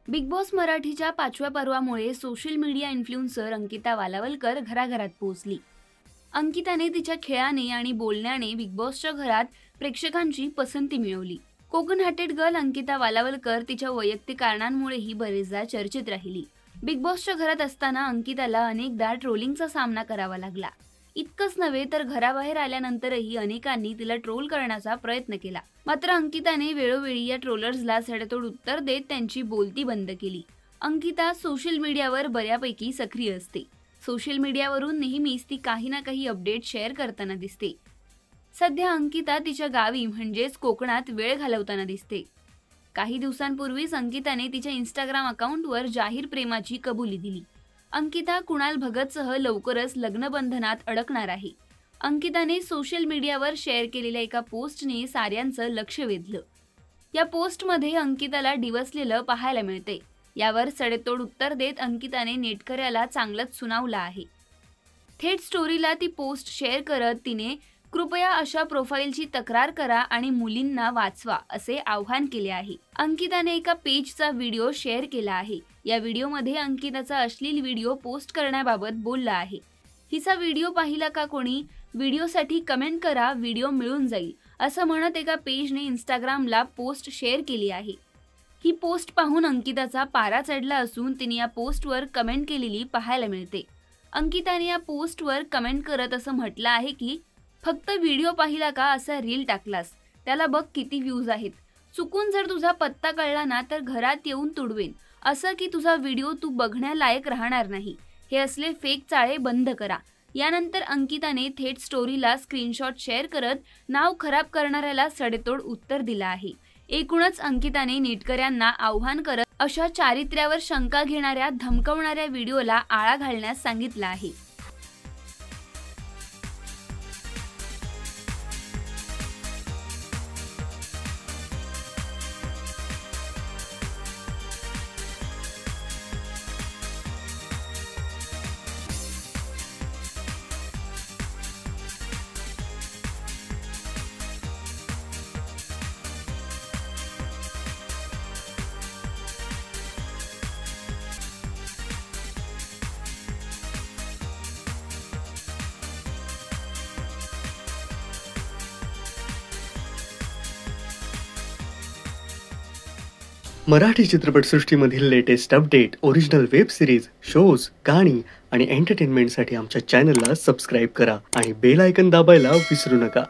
Big boss मराठीच्या 5व्या पर्वामुळे social media influencer Ankita Walawalkar घराघरात पोहोचली. अंकिताने तिच्या खेळाने आणि बोलण्याने बिग बॉसच्या घरात प्रेक्षकांची पसंती मिळवली. कोकण हार्टेड गर्ल अंकिता वालावलकर तिच्या वैयक्तिक कारणांमुळेही बरेचदा चर्चेत राहिली. बिग बॉसच्या घरात असताना अंकिताला अनेकदा ट्रोलिंगचा सामना करावा लागला. इतकंच नव्हे तर घराबाहेर आल्यानंतरही अनेकांनी तिला ट्रोल करण्याचा प्रयत्न केला. मात्र अंकिताने वेळोवेळी या ट्रोलर्सला सडेतोड उत्तर देत त्यांची बोलती बंद केली. अंकिता सोशल मीडियावर बऱ्यापैकी सक्रिय असते. सोशल मीडियावरून नेहमीच ती काही ना काही अपडेट शेअर करताना दिसते. सध्या अंकिता तिच्या गावी म्हणजेच कोकणात वेळ घालवताना दिसते. काही दिवसांपूर्वीच अंकिताने तिच्या इंस्टाग्राम अकाउंटवर जाहीर प्रेमाची कबुली दिली. अंकिता कुणाल भगतसह लवकरच लग्नबंधनात अडकणार आहे. अंकिताने सोशल मीडियावर शेअर केलेल्या एका पोस्टने साऱ्यांचं लक्ष वेधलं. या पोस्टमध्ये अंकिताला डिवचलेलं पाहायला मिळते. यावर सडेतोड उत्तर देत अंकिताने नेटकऱ्याला चांगलंच सुनावलं आहे. थेट स्टोरीला ती पोस्ट शेअर करत तिने कृपया अशा प्रोफाईलची तक्रार करा आणि मुलींना वाचवा असे आवाहन केले आहे. अंकिताने एका पेजचा व्हिडिओ शेअर केला आहे. या व्हिडिओमध्ये अंकिताचा अश्लील व्हिडिओ पोस्ट करण्याबाबत बोलला आहे. हिचा व्हिडिओ पाहिला का कोणी? व्हिडिओसाठी कमेंट करा, व्हिडिओ मिळून जाईल असं म्हणत एका पेजने इंस्टाग्रामला पोस्ट शेअर केली आहे. ही पोस्ट पाहून अंकिताचा पारा चढला असून तिने या पोस्टवर कमेंट केलेली पाहायला मिळते. अंकिताने या पोस्टवर कमेंट करत असं म्हटलं आहे की फक्त व्हिडिओ पाहिला का असा रील टाकलास, त्याला बघ किती व्ह्यूज आहेत. चुकून जर तुझा पत्ता कळला ना तर घरात येऊन तुडवेन. असं की तुझा व्हिडिओ तू बघण्यालायक राहणार नाही. हे असले फेक चाळे बंद करा. यानंतर अंकिताने थेट स्टोरीला स्क्रीनशॉट शेअर करत नाव खराब करणाऱ्याला सडेतोड उत्तर दिलं आहे. एकूणच अंकिताने नेटकऱ्यांना आव्हान करत अशा चारित्र्यावर शंका घेणाऱ्या धमकवणाऱ्या व्हिडिओला आळा घालण्यास सांगितलं आहे. मराठी चित्रपटसृष्टीमधील latest update, original web series, shows, गाणी आणि एंटरटेनमेंटसाठी आमच्या चॅनलला सबस्क्राईब करा आणि बेल आयकॉन दाबायला विसरू नका.